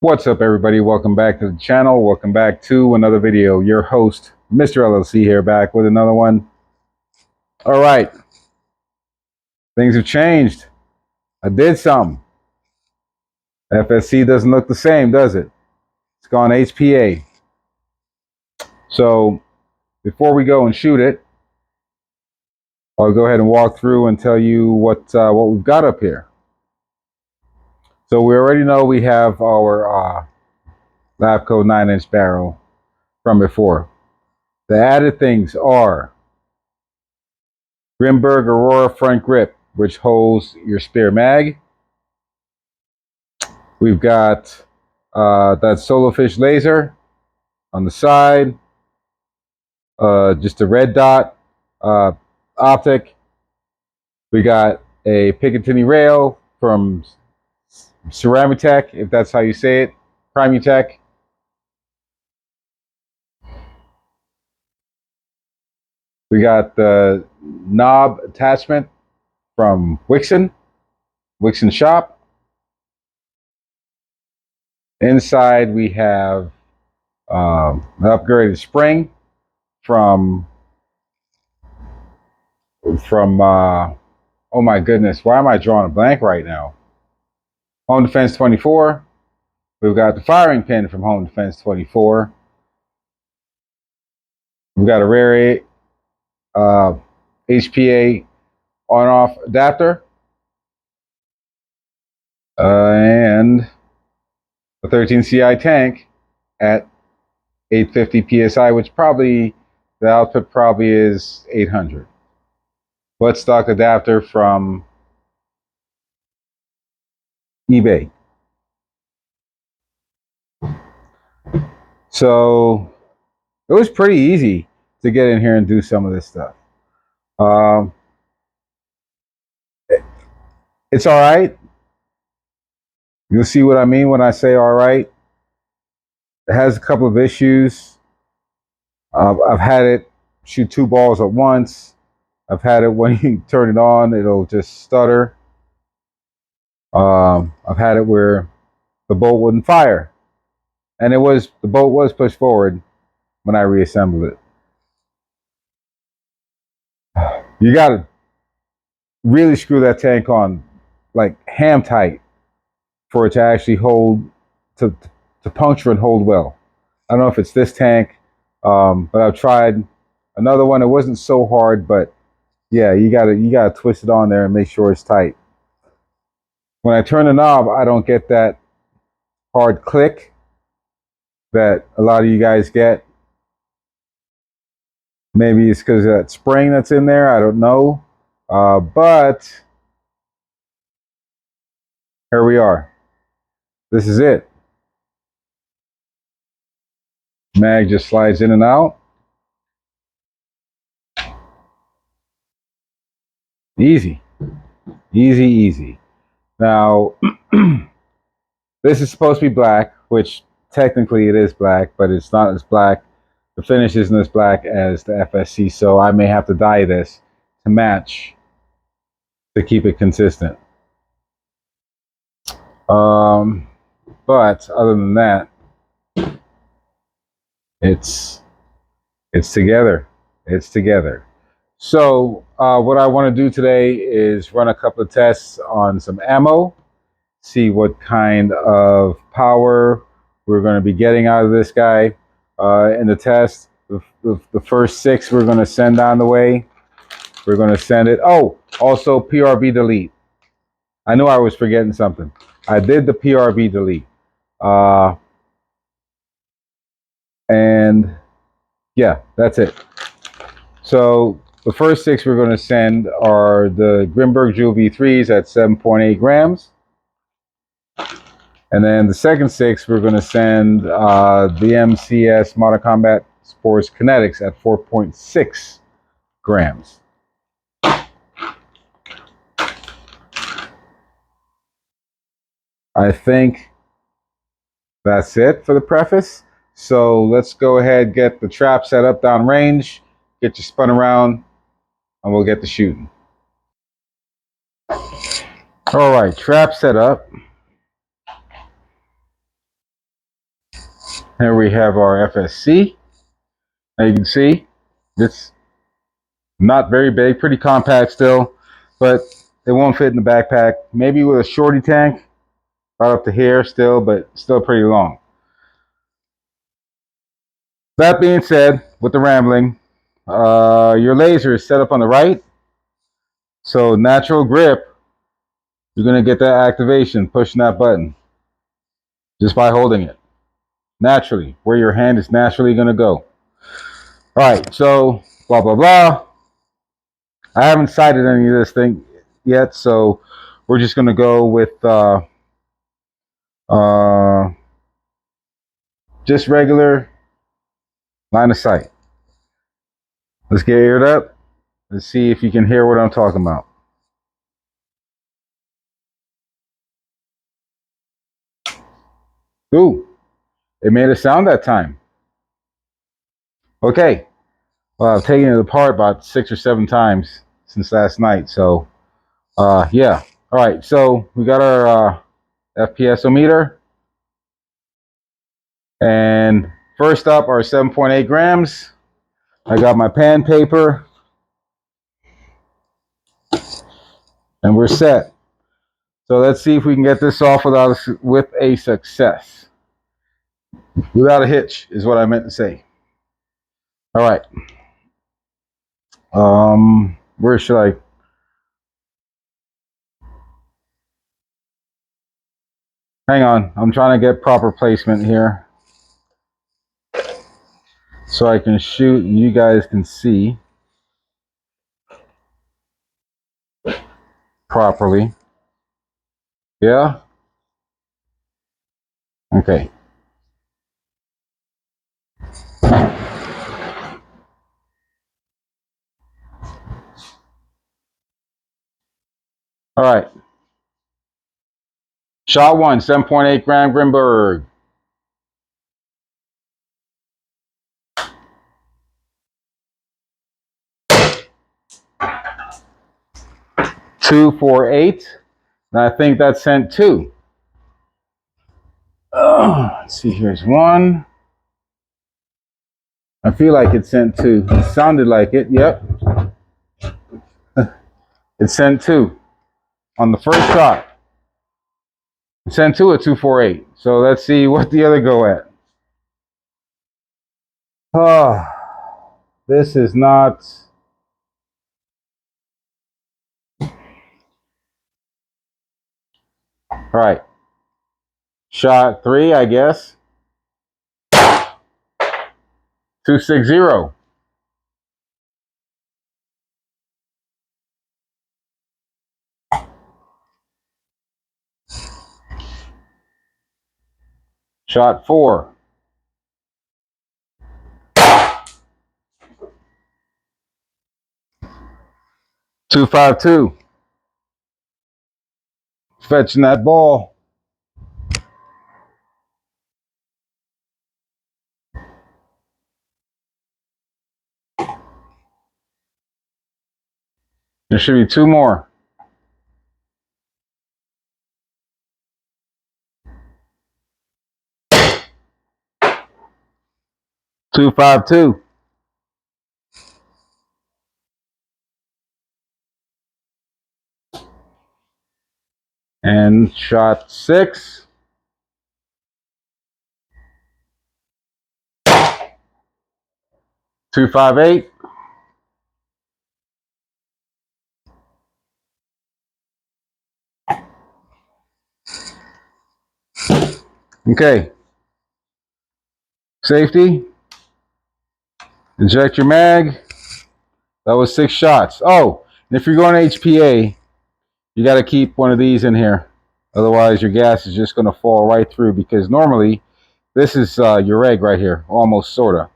What's up, everybody? Welcome back to the channel. Welcome back to another video. Your host, Mr. LLC, here, back with another one. All right. Things have changed. I did some. FSC doesn't look the same, does it? It's gone HPA. So before we go and shoot it, I'll go ahead and walk through and tell you what we've got up here. So we already know we have our Labco 9-inch barrel from before. The added things are Grimberg Aurora front grip, which holds your spare mag. We've got that Solofish laser on the side, just a red dot optic. We got a Picatinny rail from Ceramutech, if that's how you say it, Primutech. We got the knob attachment from Wixon Shop. Inside we have an upgraded spring from oh my goodness, why am I drawing a blank right now? Home Defense 24. We've got the firing pin from Home Defense 24. We've got a rare HPA on-off adapter, and a 13 CI tank at 850 psi, which probably the output probably is 800. But stock adapter from eBay. So it was pretty easy to get in here and do some of this stuff. It's all right. You'll see what I mean when I say all right. It has a couple of issues. I've had it shoot 2 balls at once. I've had it when you turn it on, it'll just stutter. I've had it where the bolt wouldn't fire, and the bolt was pushed forward when I reassembled it. You gotta really screw that tank on like ham tight for it to actually hold, to puncture and hold well. I don't know if it's this tank, but I've tried another one. It wasn't so hard, but yeah, you gotta twist it on there and make sure it's tight. When I turn the knob, I don't get that hard click that a lot of you guys get. Maybe it's because of that spring that's in there. I don't know, but here we are. This is it. Mag just slides in and out. Easy, easy, easy. Now, this is supposed to be black, which technically it is black, but it's not as black. The finish isn't as black as the FSC, so I may have to dye this to match to keep it consistent. But other than that, it's together. It's together. So what I want to do today is run a couple of tests on some ammo, see what kind of power we're going to be getting out of this guy in the test. The first 6 we're going to send on the way. We're going to send it. Oh, also PRB delete. I knew I was forgetting something. I did the PRB delete. And yeah, that's it. So the first 6 we're going to send are the Grimberg Joule V3s at 7.8 grams. And then the second 6 we're going to send the MCS Modern Combat Sports Kinetics at 4.6 grams. I think that's it for the preface. So let's go ahead, get the trap set up downrange, get you spun around, and we'll get to shooting. All right, trap set up. Here we have our FSC. Now you can see it's not very big, pretty compact still, but it won't fit in the backpack. Maybe with a shorty tank, right up to here still, but still pretty long. That being said, with the rambling, your laser is set up on the right, so natural grip, you're going to get that activation pushing that button just by holding it naturally, where your hand is naturally going to go. All right, so blah, blah, blah. I haven't sighted any of this thing yet, so we're just going to go with just regular line of sight. Let's get eared up. Let's see if you can hear what I'm talking about. Ooh, it made a sound that time. Okay, well, I've taken it apart about 6 or 7 times since last night, so yeah. All right, so we got our FPSometer, and first up are 7.8 grams. I got my pen paper, and we're set. So let's see if we can get this off with a success. Without a hitch is what I meant to say. All right. Where should I? Hang on. I'm trying to get proper placement here so I can shoot and you guys can see properly. Yeah? Okay. All right. Shot 1, 7.8 gram Grimberg. Two, 4, 8. And I think that sent 2. Let's see, here's 1. I feel like it sent 2. It sounded like it. Yep. It sent 2 on the first shot. It sent 2 at 248. So let's see what the other go at. Oh, this is not. All right. Shot 3, I guess. 260. Shot 4. 252. Fetching that ball. There should be 2 more. 252. And shot 6. 258. Okay. Safety. Eject your mag. That was 6 shots. Oh, and if you're going HPA, you got to keep one of these in here. Otherwise, your gas is just going to fall right through, because normally this is your egg right here, almost, sort of.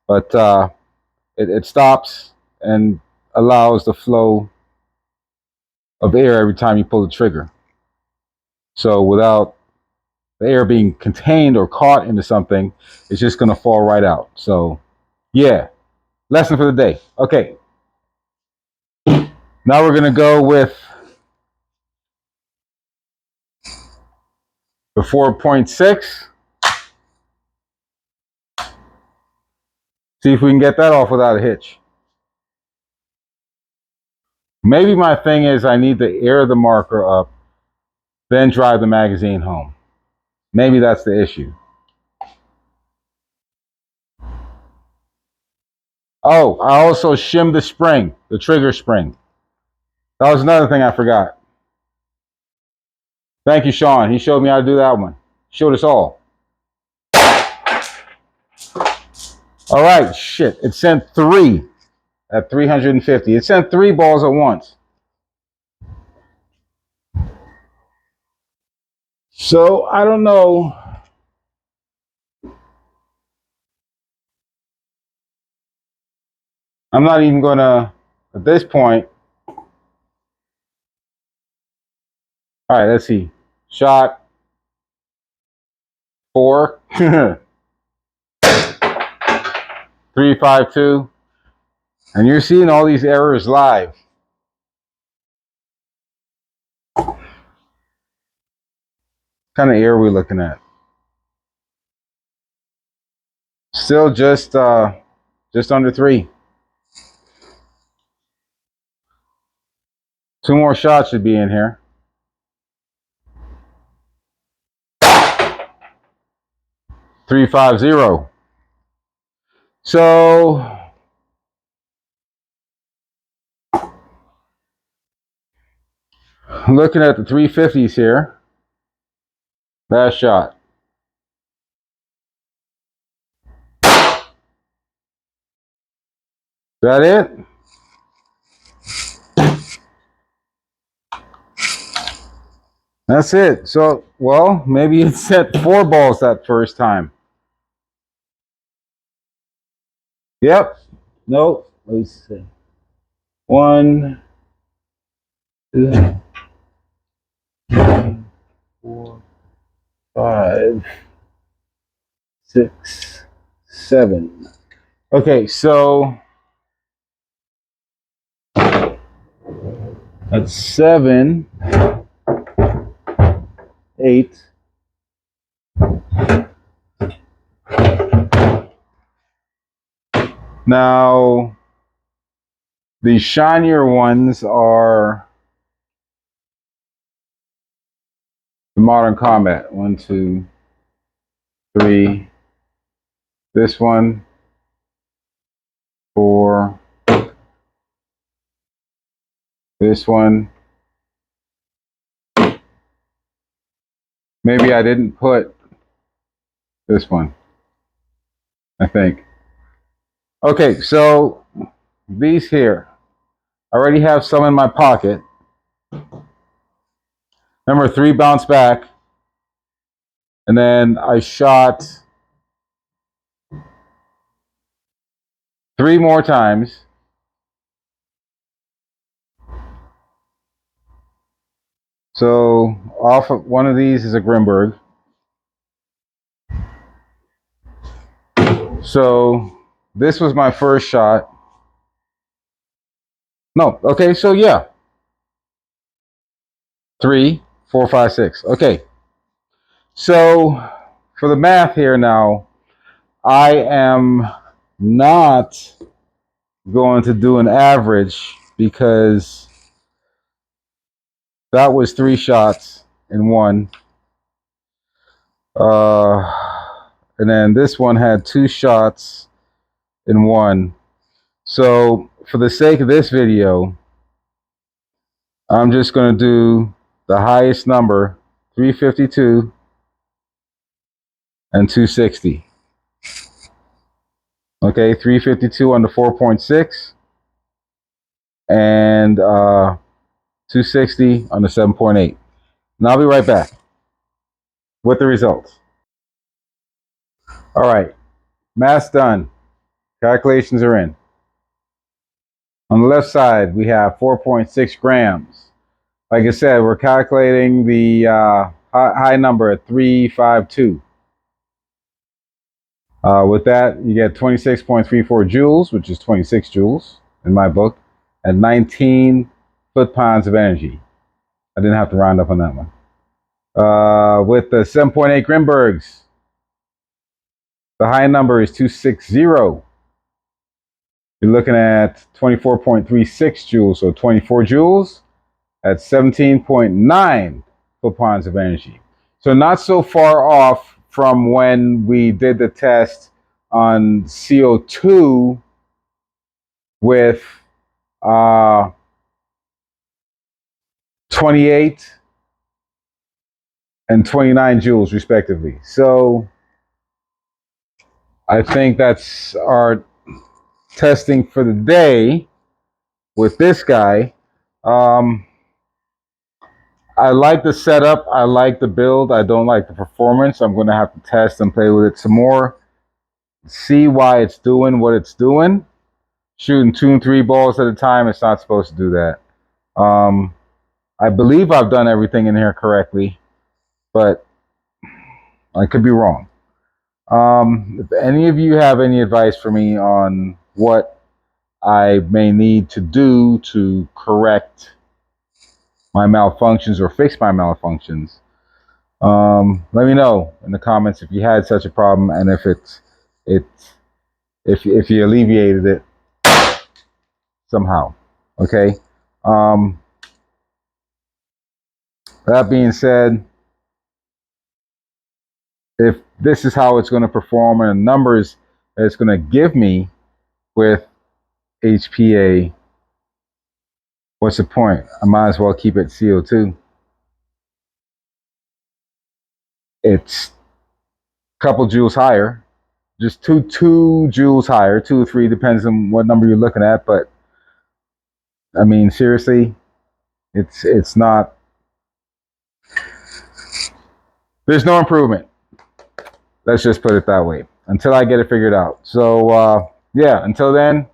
But it stops and allows the flow of air every time you pull the trigger. So without the air being contained or caught into something, it's just going to fall right out. So, yeah, lesson for the day. Okay. Now we're going to go with the 4.6. See if we can get that off without a hitch. Maybe my thing is I need to air the marker up, then drive the magazine home. Maybe that's the issue. Oh, I also shimmed the spring, the trigger spring. That was another thing I forgot. Thank you, Sean. He showed me how to do that one. Showed us all. All right, shit. It sent 3 at 350. It sent 3 balls at once. So I don't know. I'm not even gonna, at this point. All right, let's see. Shot 4. 352. And you're seeing all these errors live. What kind of air are we looking at? Still just under 3. 2 more shots should be in here. 350. So looking at the 350s here. Last shot. Is that it? That's it. So, well, maybe it set 4 balls that first time. Yep. Nope. Let's see. 1, 2, 3, 4, 5, 6, 7. Okay, so that's 7, 8. Now, the shinier ones are the Modern Combat. 1, 2, 3. This one, 4. This one. Maybe I didn't put this one, I think. Okay, so these here. I already have some in my pocket. Number 3 bounced back. And then I shot 3 more times. So off of one of these is a Grimberg. So this was my first shot. No, okay, so yeah. 3, 4, 5, 6. Okay. So for the math here now, I am not going to do an average because that was 3 shots in one. And then this one had 2 shots in one. So for the sake of this video, I'm just going to do the highest number, 352 and 260. Okay, 352 on the 4.6 and 260 on the 7.8. And I'll be right back with the results. All right, math's done. Calculations are in. On the left side, we have 4.6 grams. Like I said, we're calculating the high number at 352. With that, you get 26.34 joules, which is 26 joules in my book, and 19 foot-pounds of energy. I didn't have to round up on that one. With the 7.8 Grimbergs, the high number is 260. you're looking at 24.36 joules. So 24 joules at 17.9 photons of energy. So not so far off from when we did the test on CO2 with 28 and 29 joules respectively. So I think that's our testing for the day with this guy. I like the setup. I like the build. I don't like the performance. I'm going to have to test and play with it some more. See why it's doing what it's doing. Shooting 2 and 3 balls at a time. It's not supposed to do that. I believe I've done everything in here correctly, but I could be wrong. If any of you have any advice for me on what I may need to do to correct my malfunctions or fix my malfunctions, let me know in the comments if you had such a problem and if you alleviated it somehow. Okay. That being said, if this is how it's going to perform and the numbers that it's going to give me with HPA, what's the point? I might as well keep it CO2. It's a couple joules higher, just two joules higher, 2 or 3, depends on what number you're looking at. But I mean, seriously, it's not. There's no improvement. Let's just put it that way until I get it figured out. So yeah, until then,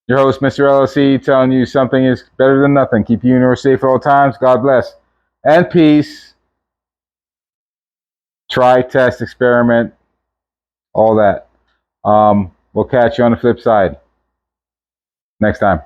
your host, Mr. LLC, telling you something is better than nothing. Keep you and yours safe at all times. God bless and peace. Try, test, experiment, all that. We'll catch you on the flip side next time.